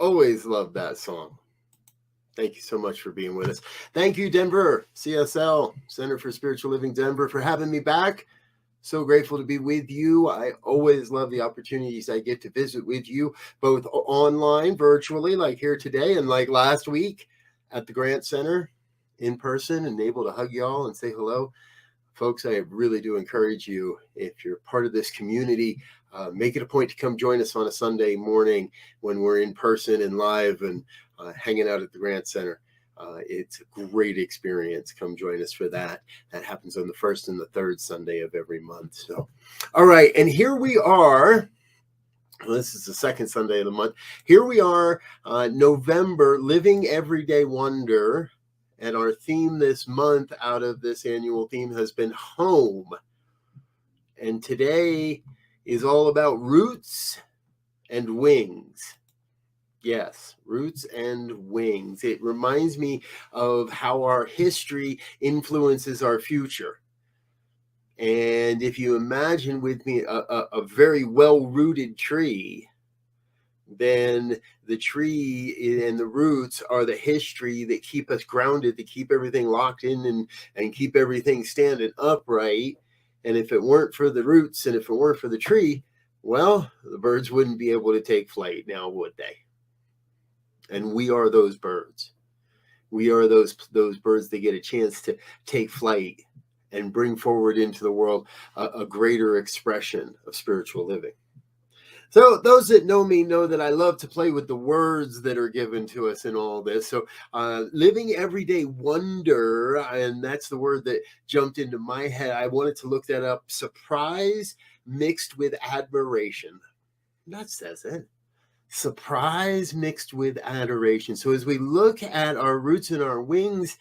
always love that song. Thank you so much for being with us. Thank you, Denver, CSL, Center for Spiritual Living Denver, for having me back. So grateful to be with you. I always love the opportunities I get to visit with you, both online, virtually, like here today, and like last week at the Grant Center in person, and able to hug y'all and say hello. Folks, I really do encourage you, if you're part of this community, make it a point to come join us on a Sunday morning when we're in person and live and hanging out at the Grant Center. It's a great experience. Come join us for that. That happens on the first and the third Sunday of every month. So, all right. And here we are. Well, this is the second Sunday of the month. Here we are, November, Living Everyday Wonder. And our theme this month out of this annual theme has been home. And today is all about roots and wings. Yes, roots and wings. It reminds me of how our history influences our future. And if you imagine with me a very well-rooted tree, then the tree and the roots are the history that keep us grounded, to keep everything locked in and keep everything standing upright. And if it weren't for the roots and if it weren't for the tree, well, the birds wouldn't be able to take flight now, would they? And we are those birds. We are those birds that get a chance to take flight and bring forward into the world a greater expression of spiritual living. So those that know me know that I love to play with the words that are given to us in all this. So living everyday wonder, and that's the word that jumped into my head. I wanted to look that up. Surprise mixed with admiration. That says it. Surprise mixed with adoration. So as we look at our roots and our wings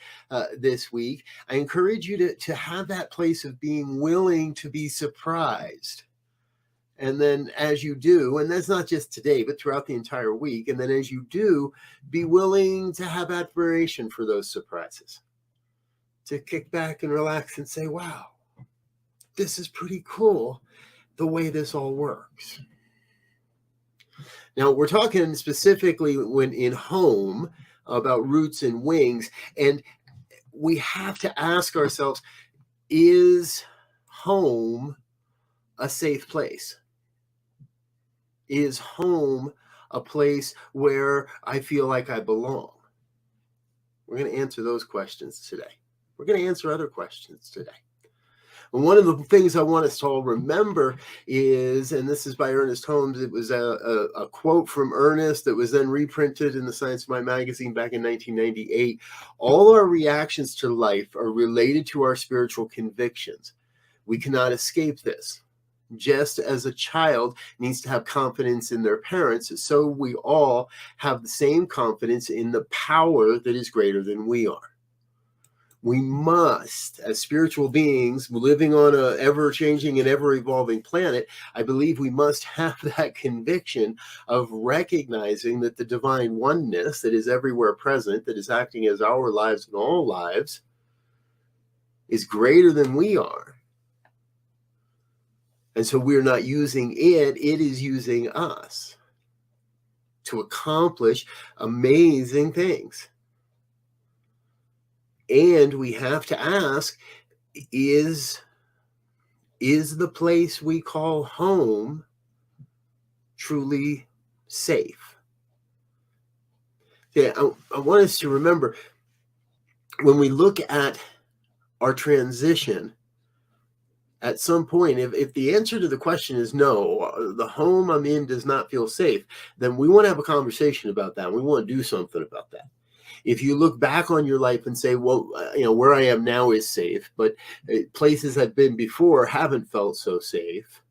this week, I encourage you to have that place of being willing to be surprised. And then as you do, and that's not just today, but throughout the entire week, and then as you do, be willing to have admiration for those surprises. To kick back and relax and say, wow, this is pretty cool, the way this all works. Now, we're talking specifically when in home about roots and wings, and we have to ask ourselves, is home a safe place? Is home a place where I feel like I belong? We're going to answer those questions today. We're going to answer other questions today. And one of the things I want us to all remember is, and this is by Ernest Holmes, it was a quote from Ernest that was then reprinted in the Science of Mind magazine back in 1998. All our reactions to life are related to our spiritual convictions. We cannot escape this. Just as a child needs to have confidence in their parents, so we all have the same confidence in the power that is greater than we are. We must, as spiritual beings living on an ever-changing and ever-evolving planet, I believe we must have that conviction of recognizing that the divine oneness that is everywhere present, that is acting as our lives and all lives, is greater than we are. And so we're not using it, it is using us to accomplish amazing things. And we have to ask, is the place we call home truly safe? Yeah, I want us to remember, when we look at our transition, at some point, if the answer to the question is no, the home I'm in does not feel safe, then we want to have a conversation about that. We want to do something about that. If you look back on your life and say, well, where I am now is safe, but places I've been before haven't felt so safe,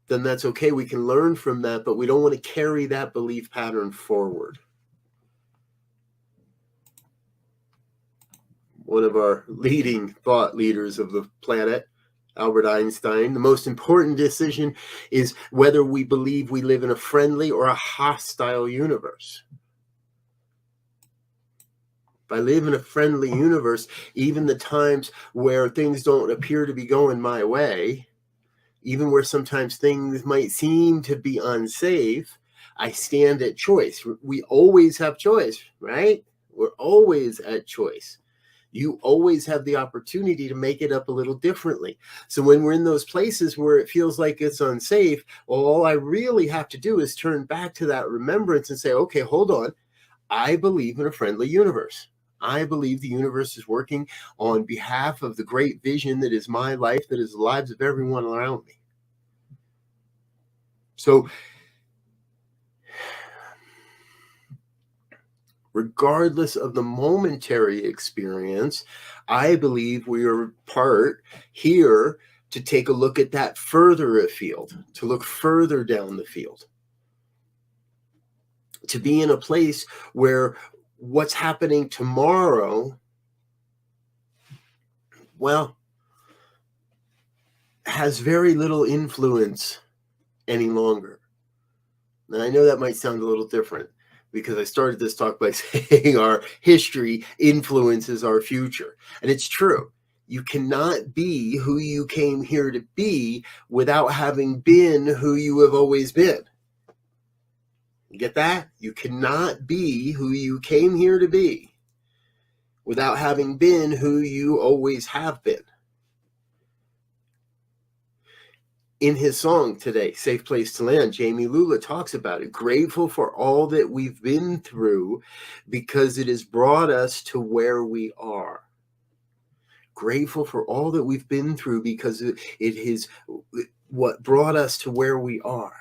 then that's okay. We can learn from that, but we don't want to carry that belief pattern forward. One of our leading thought leaders of the planet, Albert Einstein, the most important decision is whether we believe we live in a friendly or a hostile universe. If I live in a friendly universe, even the times where things don't appear to be going my way, even where sometimes things might seem to be unsafe, I stand at choice. We always have choice, right? We're always at choice. You always have the opportunity to make it up a little differently. So when we're in those places where it feels like it's unsafe, well, all I really have to do is turn back to that remembrance and say, okay, hold on. I believe in a friendly universe. I believe the universe is working on behalf of the great vision that is my life, that is the lives of everyone around me. So regardless of the momentary experience, I believe we are part here to take a look at that further afield, to look further down the field, to be in a place where what's happening tomorrow, well, has very little influence any longer. And I know that might sound a little different because I started this talk by saying our history influences our future. And it's true. You cannot be who you came here to be without having been who you have always been. You get that? You cannot be who you came here to be without having been who you always have been. In his song today, Safe Place to Land, Jamie Lula talks about it. Grateful for all that we've been through because it has brought us to where we are. Grateful for all that we've been through because it is what brought us to where we are.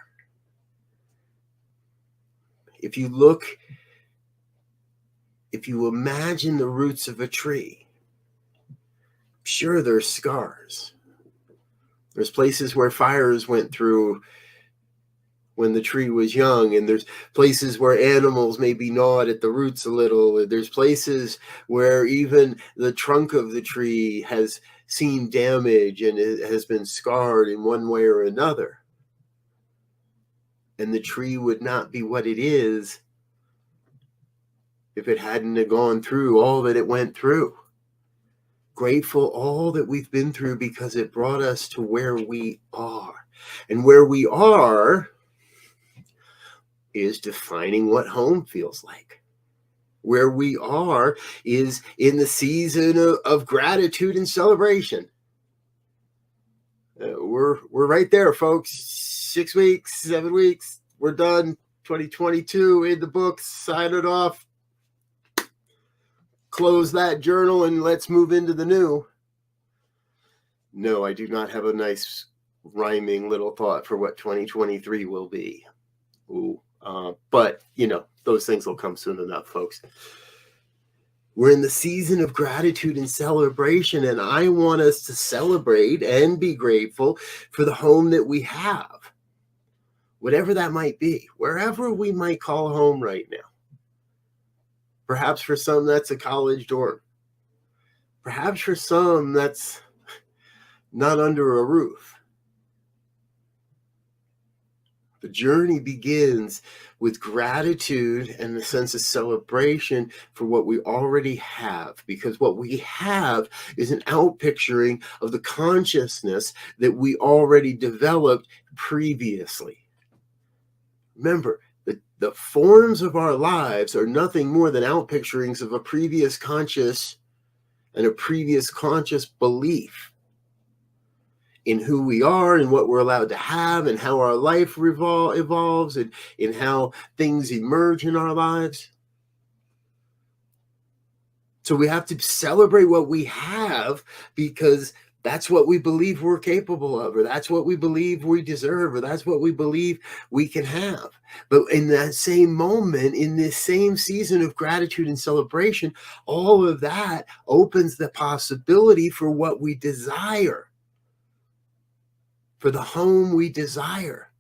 If you imagine the roots of a tree, sure, there's scars. There's places where fires went through when the tree was young, and there's places where animals maybe gnawed at the roots a little. There's places where even the trunk of the tree has seen damage and it has been scarred in one way or another. And the tree would not be what it is if it hadn't gone through all that it went through. Grateful all that we've been through because it brought us to where we are. And where we are is defining what home feels like. Where we are is in the season of gratitude and celebration. We're right there, folks. 6 weeks, 7 weeks, we're done. 2022 in the books, sign it off. Close that journal and let's move into the new. No, I do not have a nice rhyming little thought for what 2023 will be. But, those things will come soon enough, folks. We're in the season of gratitude and celebration, and I want us to celebrate and be grateful for the home that we have, whatever that might be, wherever we might call home right now. Perhaps for some, that's a college dorm. Perhaps for some, that's not under a roof. The journey begins with gratitude and a sense of celebration for what we already have, because what we have is an outpicturing of the consciousness that we already developed previously. Remember, the forms of our lives are nothing more than outpicturings of a previous conscious and a previous conscious belief in who we are and what we're allowed to have and how our life evolves and in how things emerge in our lives. So we have to celebrate what we have because that's what we believe we're capable of, or that's what we believe we deserve, or that's what we believe we can have. But in that same moment, in this same season of gratitude and celebration, all of that opens the possibility for what we desire, for the home we desire,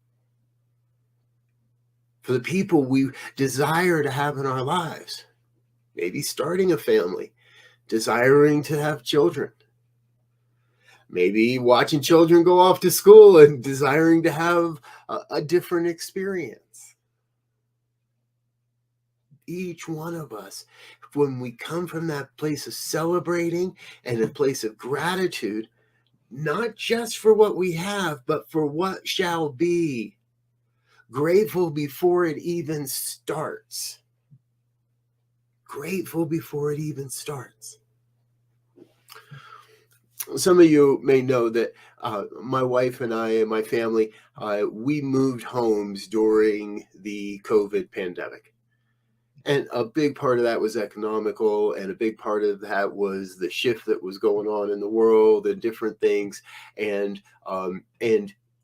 for the people we desire to have in our lives. Maybe starting a family, desiring to have children. Maybe watching children go off to school and desiring to have a different experience. Each one of us, when we come from that place of celebrating and a place of gratitude, not just for what we have, but for what shall be, Grateful before it even starts. Grateful before it even starts. Some of you may know that my wife and I and my family, we moved homes during the COVID pandemic. And a big part of that was economical, and a big part of that was the shift that was going on in the world and different things. And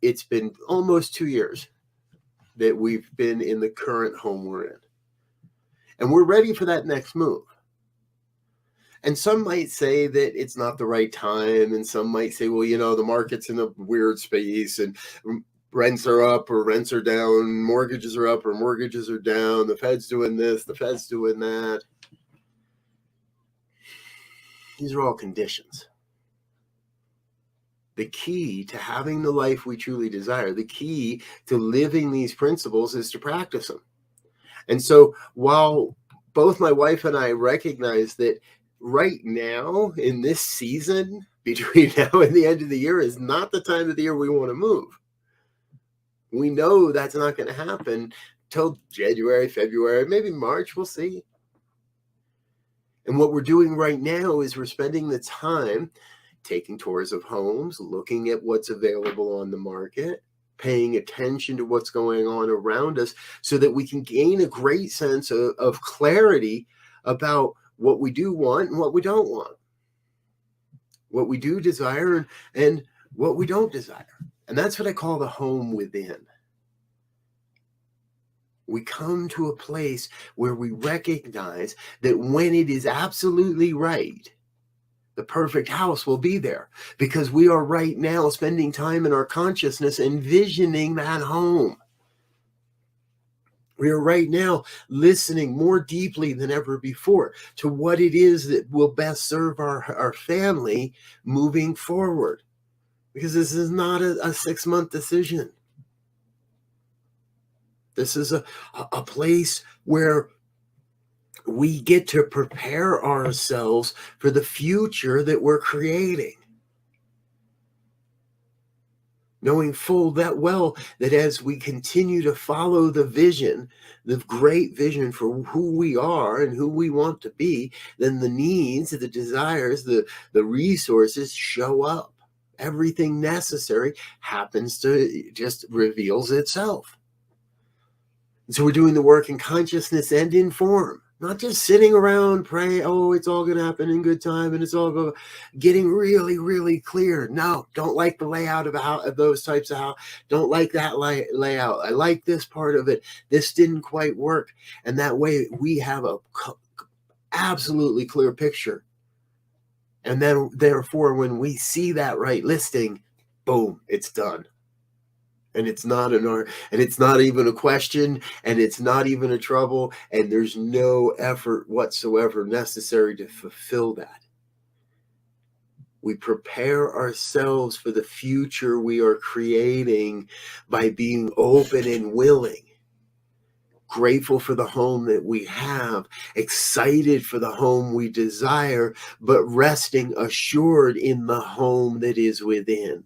it's been almost 2 years that we've been in the current home we're in. And we're ready for that next move. And some might say that it's not the right time. And some might say, well, the market's in a weird space and rents are up or rents are down, mortgages are up or mortgages are down, the Fed's doing this, the Fed's doing that. These are all conditions. The key to having the life we truly desire, the key to living these principles is to practice them. And so while both my wife and I recognize that right now in this season between now and the end of the year is not the time of the year we want to move. We know that's not going to happen till January, February, maybe March, we'll see. And what we're doing right now is we're spending the time taking tours of homes, looking at what's available on the market, paying attention to what's going on around us so that we can gain a great sense of clarity about what we do want and what we don't want, what we do desire and what we don't desire. And that's what I call the home within. We come to a place where we recognize that when it is absolutely right, the perfect house will be there because we are right now spending time in our consciousness envisioning that home. We are right now listening more deeply than ever before to what it is that will best serve our family moving forward. Because this is not a 6-month decision. This is a place where we get to prepare ourselves for the future that we're creating. Knowing full that well that as we continue to follow the vision, the great vision for who we are and who we want to be, then the needs, the desires, the resources show up. Everything necessary happens to just reveals itself. And so we're doing the work in consciousness and in form. Not just sitting around praying, oh, it's all going to happen in good time and it's all going to getting really, really clear. No, don't like the layout of those types of house. Don't like that layout. I like this part of it. This didn't quite work. And that way we have a absolutely clear picture. And then therefore, when we see that right listing, boom, it's done. And it's not and it's not even a question, and it's not even a trouble, and there's no effort whatsoever necessary to fulfill that. We prepare ourselves for the future we are creating by being open and willing, grateful for the home that we have, excited for the home we desire, but resting assured in the home that is within.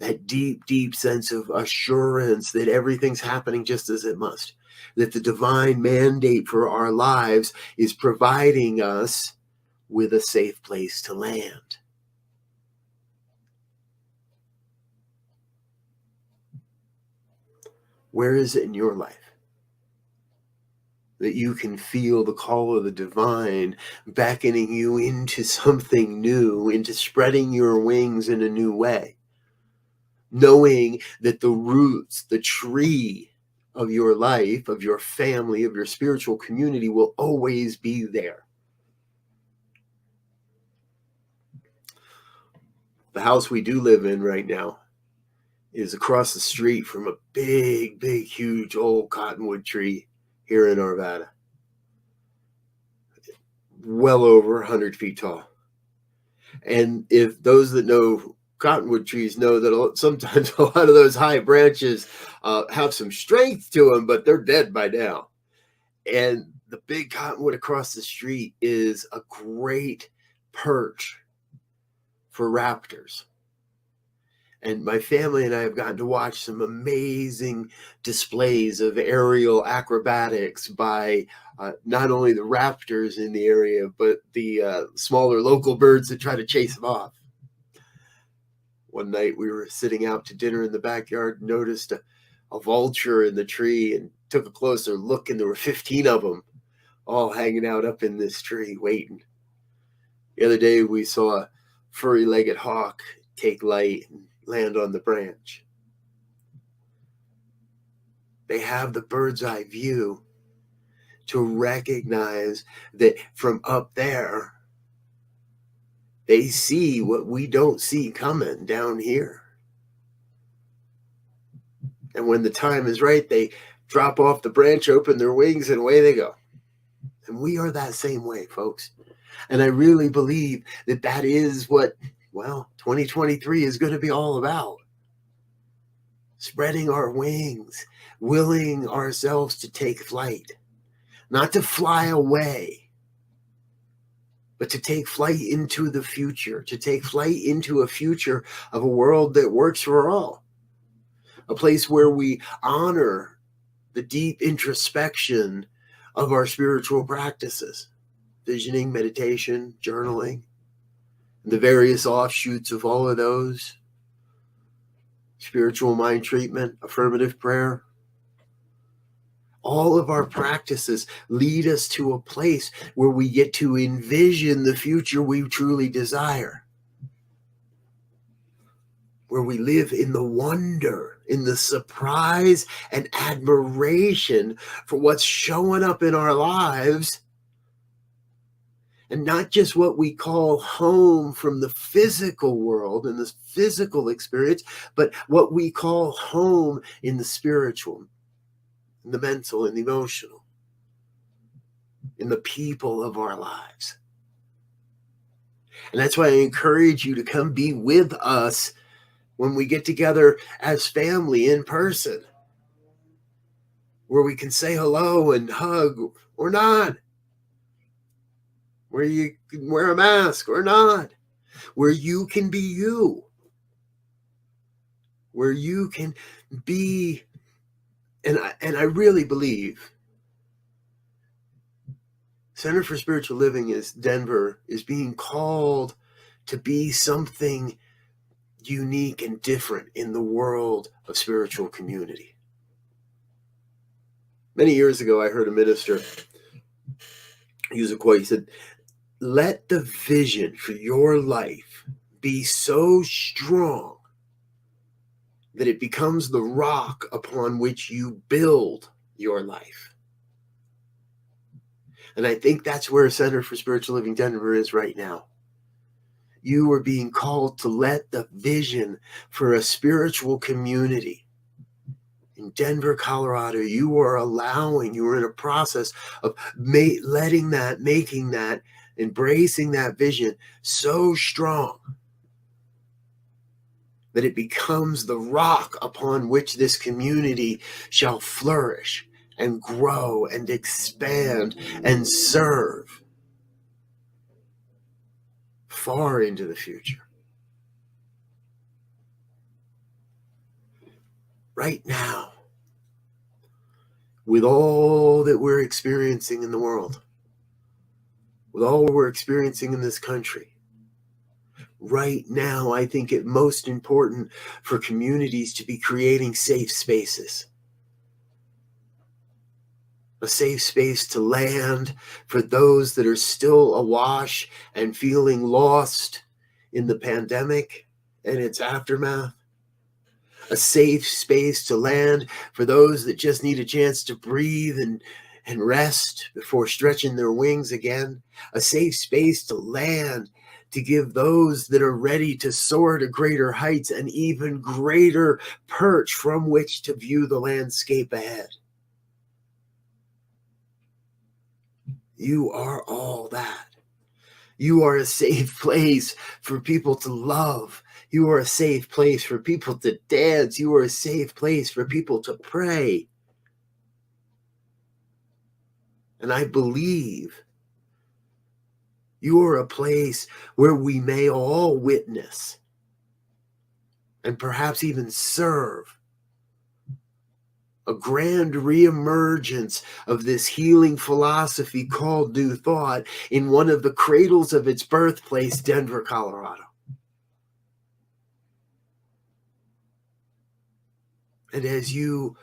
That deep, deep sense of assurance that everything's happening just as it must, that the divine mandate for our lives is providing us with a safe place to land. Where is it in your life that you can feel the call of the divine beckoning you into something new, into spreading your wings in a new way? Knowing that the roots, the tree of your life, of your family, of your spiritual community will always be there. The house we do live in right now is across the street from a big, big, huge old cottonwood tree here in Arvada. Well over 100 feet tall. And if those that know cottonwood trees know that sometimes a lot of those high branches have some strength to them, but they're dead by now. And the big cottonwood across the street is a great perch for raptors. And my family and I have gotten to watch some amazing displays of aerial acrobatics by not only the raptors in the area, but the smaller local birds that try to chase them off. One night we were sitting out to dinner in the backyard, noticed a vulture in the tree and took a closer look, and there were 15 of them all hanging out up in this tree waiting. The other day we saw a furry-legged hawk take light and land on the branch. They have the bird's eye view to recognize that from up there, they see what we don't see coming down here. And when the time is right, they drop off the branch, open their wings, and away they go. And we are that same way, folks. And I really believe that that is what, 2023 is going to be all about. Spreading our wings, willing ourselves to take flight, not to fly away, but to take flight into the future, to take flight into a future of a world that works for all, a place where we honor the deep introspection of our spiritual practices, visioning, meditation, journaling, and the various offshoots of all of those, spiritual mind treatment, affirmative prayer. All of our practices lead us to a place where we get to envision the future we truly desire, where we live in the wonder, in the surprise and admiration for what's showing up in our lives, and not just what we call home from the physical world and the physical experience, but what we call home in the spiritual, in the mental and the emotional, in the people of our lives. And that's why I encourage you to come be with us when we get together as family in person, where we can say hello and hug or not, where you can wear a mask or not, where you can be you, where you can be. And I really believe Center for Spiritual Living Denver is being called to be something unique and different in the world of spiritual community. Many years ago, I heard a minister use a quote. He said, "Let the vision for your life be so strong that it becomes the rock upon which you build your life." And I think that's where Center for Spiritual Living Denver is right now. You are being called to let the vision for a spiritual community in Denver, Colorado, you are in a process of making that, embracing that vision so strong that it becomes the rock upon which this community shall flourish and grow and expand and serve far into the future. Right now, with all that we're experiencing in the world, with all we're experiencing in this country, right now, I think it most important for communities to be creating safe spaces. A safe space to land for those that are still awash and feeling lost in the pandemic and its aftermath. A safe space to land for those that just need a chance to breathe and rest before stretching their wings again. A safe space to land to give those that are ready to soar to greater heights an even greater perch from which to view the landscape ahead. You are all that. You are a safe place for people to love. You are a safe place for people to dance. You are a safe place for people to pray. And I believe you are a place where we may all witness and perhaps even serve a grand reemergence of this healing philosophy called New Thought in one of the cradles of its birthplace, Denver, Colorado. And as you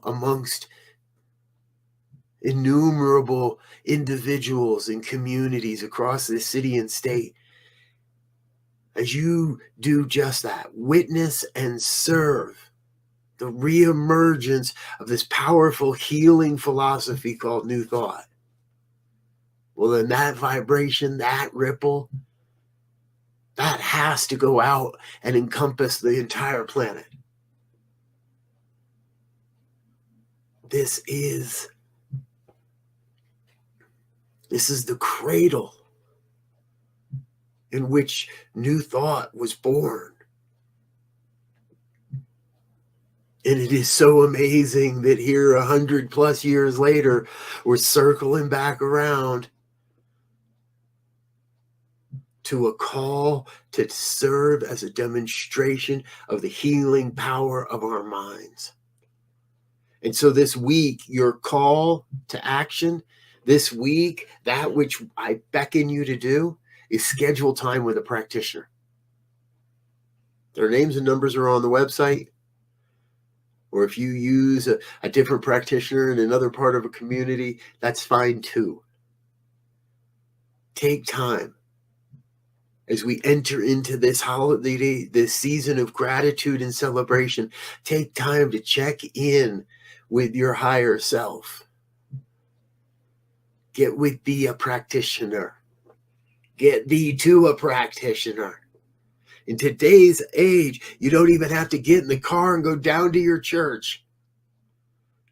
amongst innumerable individuals and communities across this city and state, as you do just that, witness and serve the reemergence of this powerful healing philosophy called New Thought, well, then that vibration, that ripple, that has to go out and encompass the entire planet. This is the cradle in which New Thought was born. And it is so amazing that here 100+ years later, we're circling back around to a call to serve as a demonstration of the healing power of our minds. And so this week, your call to action, this week, that which I beckon you to do is schedule time with a practitioner. Their names and numbers are on the website. Or if you use a different practitioner in another part of a community, that's fine too. Take time as we enter into this holiday, this season of gratitude and celebration. Take time to check in with your higher self. Get with thee a practitioner. Get thee to a practitioner. In today's age, you don't even have to get in the car and go down to your church.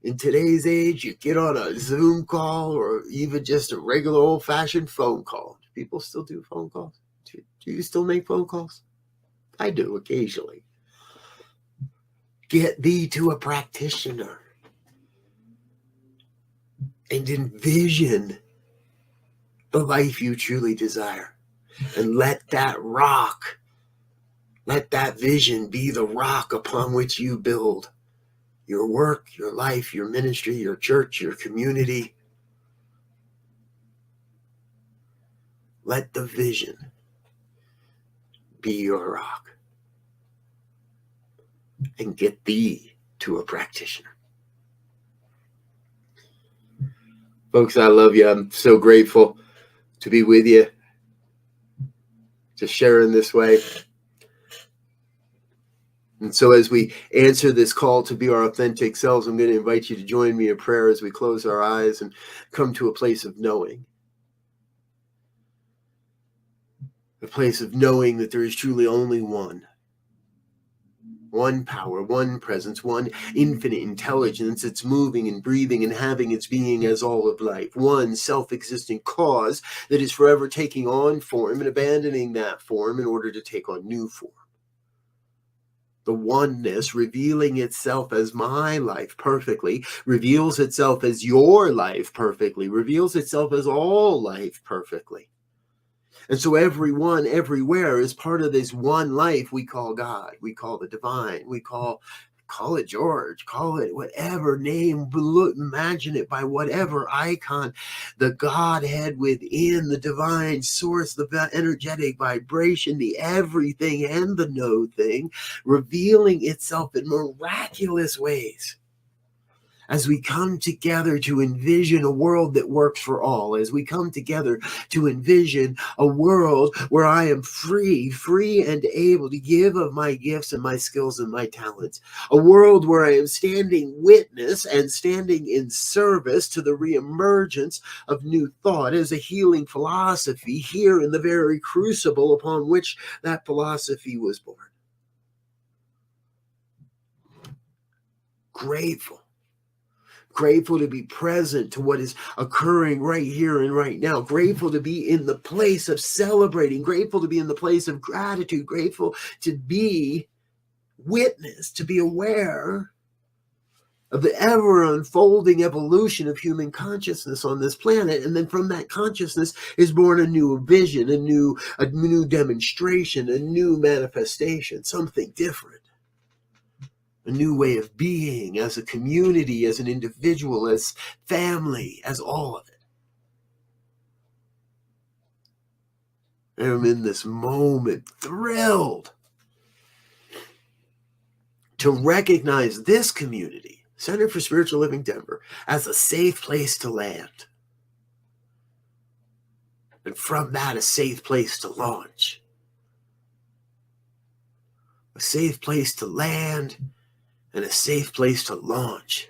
In today's age, you get on a Zoom call or even just a regular old-fashioned phone call. Do people still do phone calls? Do you still make phone calls? I do occasionally. Get thee to a practitioner and envision the life you truly desire. And let that rock, let that vision be the rock upon which you build your work, your life, your ministry, your church, your community. Let the vision be your rock. And get thee to a practitioner. Folks, I love you. I'm so grateful to be with you, to share in this way. And so as we answer this call to be our authentic selves, I'm going to invite you to join me in prayer as we close our eyes and come to a place of knowing. A place of knowing that there is truly only one power, one presence, one infinite intelligence that's moving and breathing and having its being as all of life. One self-existent cause that is forever taking on form and abandoning that form in order to take on new form. The oneness revealing itself as my life perfectly, reveals itself as your life perfectly, reveals itself as all life perfectly. And so everyone, everywhere is part of this one life we call God, we call the divine, we call it George, call it whatever name, imagine it by whatever icon, the Godhead within, the divine source, the energetic vibration, the everything and the no thing, revealing itself in miraculous ways. As we come together to envision a world that works for all, as we come together to envision a world where I am free and able to give of my gifts and my skills and my talents, a world where I am standing witness and standing in service to the reemergence of New Thought as a healing philosophy here in the very crucible upon which that philosophy was born. Grateful to be present to what is occurring right here and right now. Grateful to be in the place of celebrating. Grateful to be in the place of gratitude. Grateful to be witness, to be aware of the ever unfolding evolution of human consciousness on this planet. And then from that consciousness is born a new vision, a new demonstration, a new manifestation, something different, a new way of being as a community, as an individual, as family, as all of it. And I'm in this moment thrilled to recognize this community, Center for Spiritual Living Denver, as a safe place to land. And from that, a safe place to launch. A safe place to land and a safe place to launch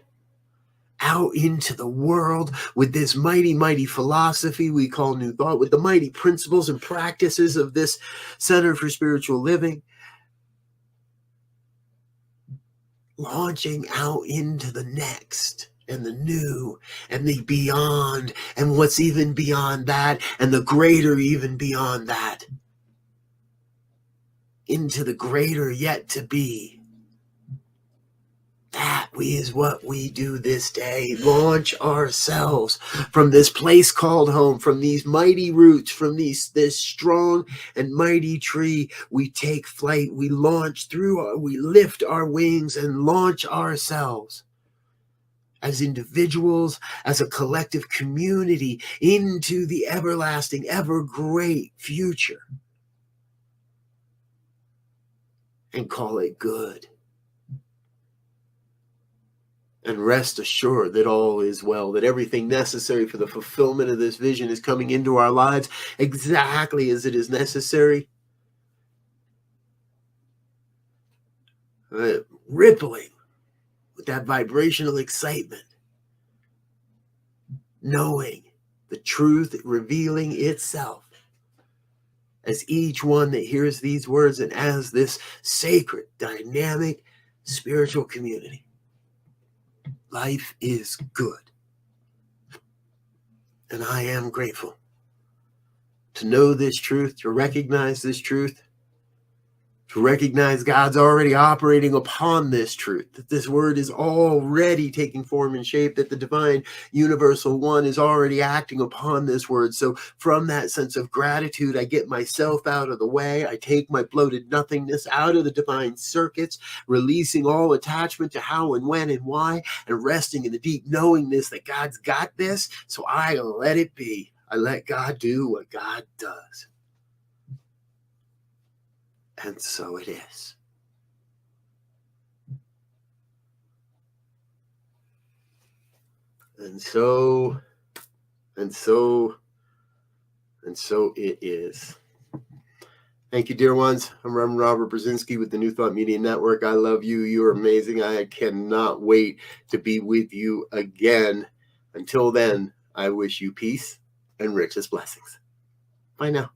out into the world with this mighty, mighty philosophy we call New Thought, with the mighty principles and practices of this Center for Spiritual Living. Launching out into the next and the new and the beyond and what's even beyond that and the greater even beyond that. Into the greater yet to be. That is what we do this day. Launch ourselves from this place called home, from these mighty roots, from this strong and mighty tree. We take flight, we launch through, we lift our wings and launch ourselves as individuals, as a collective community into the everlasting, ever great future. And call it good. And rest assured that all is well, that everything necessary for the fulfillment of this vision is coming into our lives exactly as it is necessary. Rippling with that vibrational excitement. Knowing the truth revealing itself as each one that hears these words and as this sacred, dynamic, spiritual community. Life is good. And I am grateful to know this truth, to recognize this truth, to recognize God's already operating upon this truth, that this word is already taking form and shape, that the divine universal one is already acting upon this word. So from that sense of gratitude, I get myself out of the way. I take my bloated nothingness out of the divine circuits, releasing all attachment to how and when and why, and resting in the deep knowingness that God's got this. So I let it be. I let God do what God does. And so it is. And so it is. Thank you, dear ones. I'm Reverend Robert Brzezinski with the New Thought Media Network. I love you. You're amazing. I cannot wait to be with you again. Until then, I wish you peace and richest blessings. Bye now.